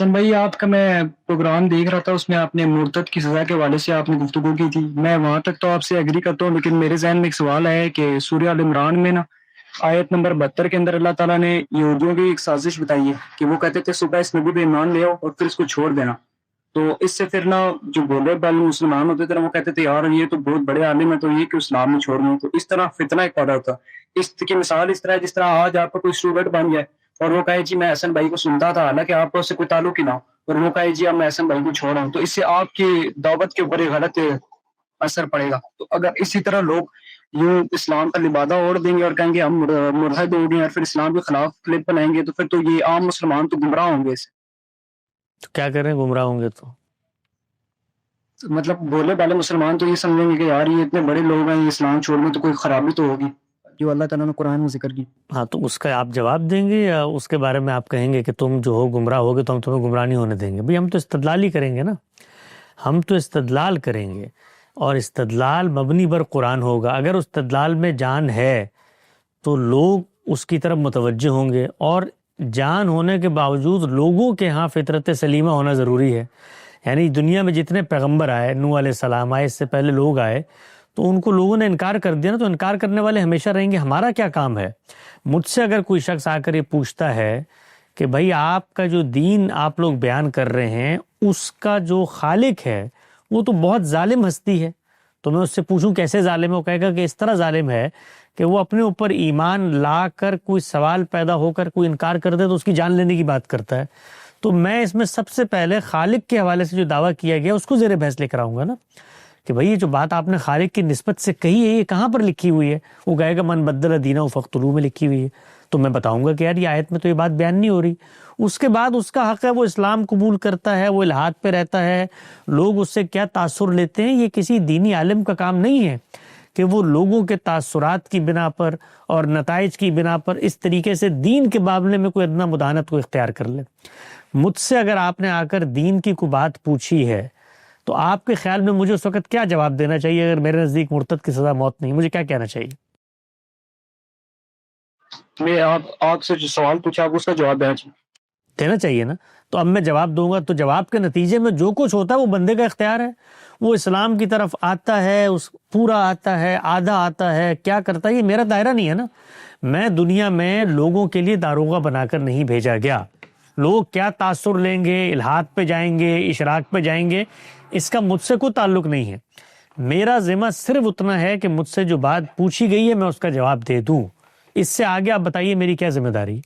حسن بھائی، آپ کا میں پروگرام دیکھ رہا تھا، اس میں آپ نے مرتد کی سزا کے حوالے سے آپ نے گفتگو کی تھی. میں وہاں تک تو آپ سے ایگری کرتا ہوں، لیکن میرے ذہن میں ایک سوال ہے کہ سورہ ال عمران میں نا آیت نمبر 72 کے اندر اللہ تعالیٰ نے یہودیوں کی ایک سازش بتائی ہے کہ وہ کہتے تھے صبح اس نبی پہ ایمان لے آؤ اور پھر اس کو چھوڑ دینا. تو اس سے پھر نا جو بولے والے مسلمان ہوتے تھے نا، وہ کہتے تھے یار یہ تو بہت بڑے عالم ہے، تو یہ کہ اسلام میں چھوڑ دوں. تو اس طرح فتنہ ایک پیدا ہوتا. اس کی مثال اس طرح ہے جس طرح آج آپ کا کوئی اسٹوڈنٹ بن جائے اور وہ کہے جی میں حسن بھائی کو سنتا تھا، حالانکہ آپ کو اس سے کوئی تعلق ہی نہ ہو، اور وہ کہے جی اب میں حسن بھائی کو چھوڑ رہا ہوں، تو اس سے آپ کی دعوت کے اوپر ایک غلط اثر پڑے گا. تو اگر اسی طرح لوگ یوں اسلام کا لبادہ اوڑھ دیں گے اور کہیں گے ہم مرحد ہو گئے اور پھر اسلام کے خلاف کلپ بنائیں گے، تو پھر تو یہ عام مسلمان تو گمراہ ہوں گے. اس تو کیا کریں گمراہ ہوں گے تو مطلب بولے والے مسلمان تو یہ سمجھیں گے کہ یار یہ اتنے بڑے لوگ ہیں، یہ اسلام چھوڑ میں تو کوئی خرابی تو ہوگی جو اللہ تعالیٰ نے قرآن میں ذکر کی. ہاں، تو اس کا آپ جواب دیں گے یا اس کے بارے میں آپ کہیں گے کہ تم جو ہو گمراہ ہوگے تو ہم تمہیں گمراہ نہیں ہونے دیں گے؟ بھئی ہم تو استدلال ہی کریں گے نا، ہم تو استدلال کریں گے، اور استدلال مبنی بر قرآن ہوگا. اگر استدلال میں جان ہے تو لوگ اس کی طرف متوجہ ہوں گے، اور جان ہونے کے باوجود لوگوں کے ہاں فطرت سلیمہ ہونا ضروری ہے. یعنی دنیا میں جتنے پیغمبر آئے، نوح علیہ السلام آئے، اس سے پہلے لوگ آئے، تو ان کو لوگوں نے انکار کر دیا نا، تو انکار کرنے والے ہمیشہ رہیں گے. ہمارا کیا کام ہے؟ مجھ سے اگر کوئی شخص آ کر یہ پوچھتا ہے کہ بھائی آپ کا جو دین آپ لوگ بیان کر رہے ہیں اس کا جو خالق ہے وہ تو بہت ظالم ہستی ہے، تو میں اس سے پوچھوں کیسے ظالم ہے؟ وہ کہے گا کہ اس طرح ظالم ہے کہ وہ اپنے اوپر ایمان لا کر کوئی سوال پیدا ہو کر کوئی انکار کر دے تو اس کی جان لینے کی بات کرتا ہے. تو میں اس میں سب سے پہلے خالق کے حوالے سے جو دعویٰ کیا گیا اس کو زیر بحث لے کر آؤں گا نا، کہ بھئی یہ جو بات آپ نے خالق کی نسبت سے کہی ہے یہ کہاں پر لکھی ہوئی ہے؟ وہ کہے گا من بدل دینہ فاقتلوہ میں لکھی ہوئی ہے. تو میں بتاؤں گا کہ یار یہ آیت میں تو یہ بات بیان نہیں ہو رہی. اس کے بعد اس کا حق ہے، وہ اسلام قبول کرتا ہے، وہ الحاد پہ رہتا ہے، لوگ اس سے کیا تاثر لیتے ہیں، یہ کسی دینی عالم کا کام نہیں ہے کہ وہ لوگوں کے تاثرات کی بنا پر اور نتائج کی بنا پر اس طریقے سے دین کے معاملے میں کوئی ادنا مداہنت کو اختیار کر لے. مجھ سے اگر آپ نے آ کر دین کی کوئی بات پوچھی ہے تو آپ کے خیال میں مجھے اس وقت کیا جواب دینا چاہیے؟ اگر میرے نزدیک مرتد کی سزا موت نہیں، مجھے کیا کہنا چاہیے؟ میں آپ سے جو سوال پوچھا آپ اس کا جواب دینا چاہیے نا. تو اب میں جواب دوں گا تو جواب کے نتیجے میں جو کچھ ہوتا ہے وہ بندے کا اختیار ہے. وہ اسلام کی طرف آتا ہے، اس پورا آتا ہے، آدھا آتا ہے، کیا کرتا ہے، یہ میرا دائرہ نہیں ہے نا. میں دنیا میں لوگوں کے لیے داروغہ بنا کر نہیں بھیجا گیا. لوگ کیا تاثر لیں گے، الحاد پہ جائیں گے، اشراق پہ جائیں گے، اس کا مجھ سے کوئی تعلق نہیں ہے. میرا ذمہ صرف اتنا ہے کہ مجھ سے جو بات پوچھی گئی ہے میں اس کا جواب دے دوں. اس سے آگے آپ بتائیے میری کیا ذمہ داری؟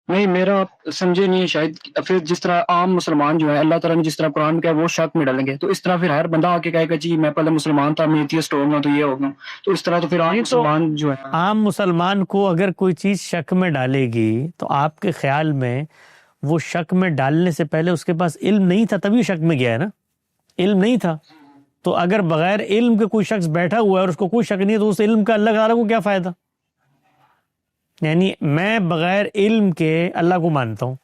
نہیں، میرا آپ سمجھے نہیں ہے شاید. پھر جس طرح عام مسلمان جو ہے اللہ تعالیٰ نے جس طرح قرآن کہا وہ شک میں ڈالیں گے، تو اس طرح پھر ہر بندہ آ کے کہے گا جی میں پہلے مسلمان تھا، میں ایتھیسٹ ہو گیا تو یہ ہو گیا. تو اس طرح تو پھر عام مسلمان جو ہے، عام مسلمان کو اگر کوئی چیز شک میں ڈالے گی تو آپ کے خیال میں وہ شک میں ڈالنے سے پہلے اس کے پاس علم نہیں تھا تبھی شک میں گیا ہے نا. علم نہیں تھا تو اگر بغیر علم کے کوئی شخص بیٹھا ہوا ہے اور اس کو کوئی شک نہیں ہے تو اس علم کا اللہ تعالیٰ کو کیا فائدہ؟ یعنی میں بغیر علم کے اللہ کو مانتا ہوں،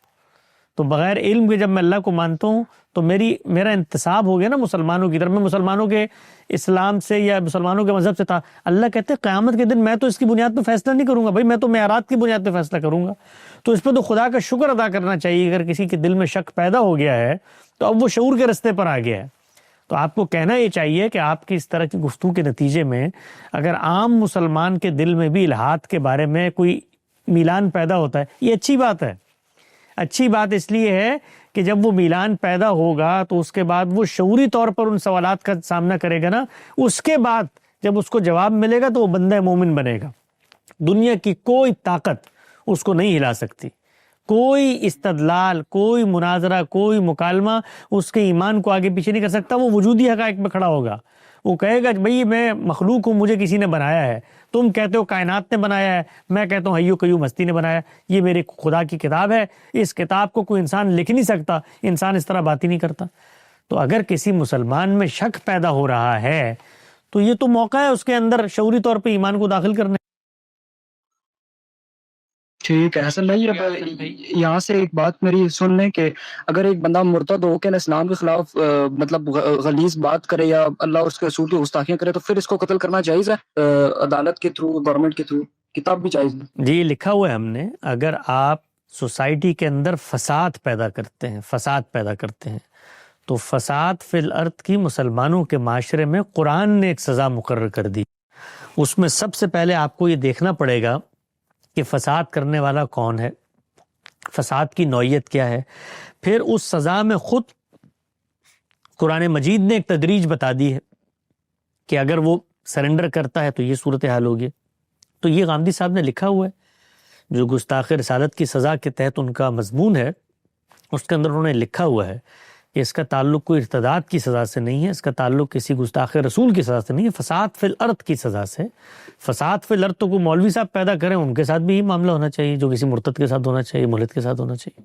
تو بغیر علم کے جب میں اللہ کو مانتا ہوں تو میرا انتساب ہو گیا نا مسلمانوں کی طرف. میں مسلمانوں کے اسلام سے یا مسلمانوں کے مذہب سے تھا. اللہ کہتے ہیں قیامت کے دن میں تو اس کی بنیاد پہ فیصلہ نہیں کروں گا، بھائی میں تو معیارات کی بنیاد پہ فیصلہ کروں گا. تو اس پہ تو خدا کا شکر ادا کرنا چاہیے. اگر کسی کے دل میں شک پیدا ہو گیا ہے تو اب وہ شعور کے رستے پر آ گیا ہے. تو آپ کو کہنا یہ چاہیے کہ آپ کی اس طرح کی گفتگو کے نتیجے میں اگر عام مسلمان کے دل میں بھی الحاد کے بارے میں کوئی میلان پیدا ہوتا ہے، یہ اچھی بات ہے. اچھی بات اس لیے ہے کہ جب وہ میلان پیدا ہوگا تو اس کے بعد وہ شعوری طور پر ان سوالات کا سامنا کرے گا نا. اس کے بعد جب اس کو جواب ملے گا تو وہ بندہ مومن بنے گا. دنیا کی کوئی طاقت اس کو نہیں ہلا سکتی، کوئی استدلال، کوئی مناظرہ، کوئی مکالمہ اس کے ایمان کو آگے پیچھے نہیں کر سکتا. وہ وجودی حقائق پہ کھڑا ہوگا. وہ کہے گا بھئی میں مخلوق ہوں، مجھے کسی نے بنایا ہے. تم کہتے ہو کائنات نے بنایا ہے، میں کہتا ہوں حیو قیوم ہستی نے بنایا. یہ میرے خدا کی کتاب ہے، اس کتاب کو کوئی انسان لکھ نہیں سکتا. انسان اس طرح بات ہی نہیں کرتا. تو اگر کسی مسلمان میں شک پیدا ہو رہا ہے تو یہ تو موقع ہے اس کے اندر شعوری طور پہ ایمان کو داخل کرنے. ٹھیک ہے حسن بھائی. اب یہاں سے ایک بات میری سن لیں کہ اگر ایک بندہ مرتد ہو کے اسلام کے خلاف مطلب غلیظ بات کرے یا اللہ اور اس کے رسول کی گستاخیاں کرے تو پھر اس کو قتل کرنا جائز ہے عدالت کے تھرو، گورنمنٹ کے تھرو؟ کتاب بھی جائز ہے؟ جی لکھا ہوا ہے ہم نے. اگر آپ سوسائٹی کے اندر فساد پیدا کرتے ہیں تو فساد فی الارض کی مسلمانوں کے معاشرے میں قرآن نے ایک سزا مقرر کر دی. اس میں سب سے پہلے آپ کو یہ دیکھنا پڑے گا کہ فساد کرنے والا کون ہے, فساد کی نوعیت کیا ہے. پھر اس سزا میں خود قرآن مجید نے ایک تدریج بتا دی ہے کہ اگر وہ سرنڈر کرتا ہے تو یہ صورتحال ہوگی. تو یہ غامدی صاحب نے لکھا ہوا ہے جو گستاخ رسالت کی سزا کے تحت ان کا مضمون ہے, اس کے اندر انہوں نے لکھا ہوا ہے کہ اس کا تعلق کوئی ارتداد کی سزا سے نہیں ہے, اس کا تعلق کسی گستاخ رسول کی سزا سے نہیں ہے, فساد فی الارض کی سزا سے. فساد فی الارض تو کوئی مولوی صاحب پیدا کریں ان کے ساتھ بھی یہ معاملہ ہونا چاہیے جو کسی مرتد کے ساتھ ہونا چاہیے, ملحد کے ساتھ ہونا چاہیے.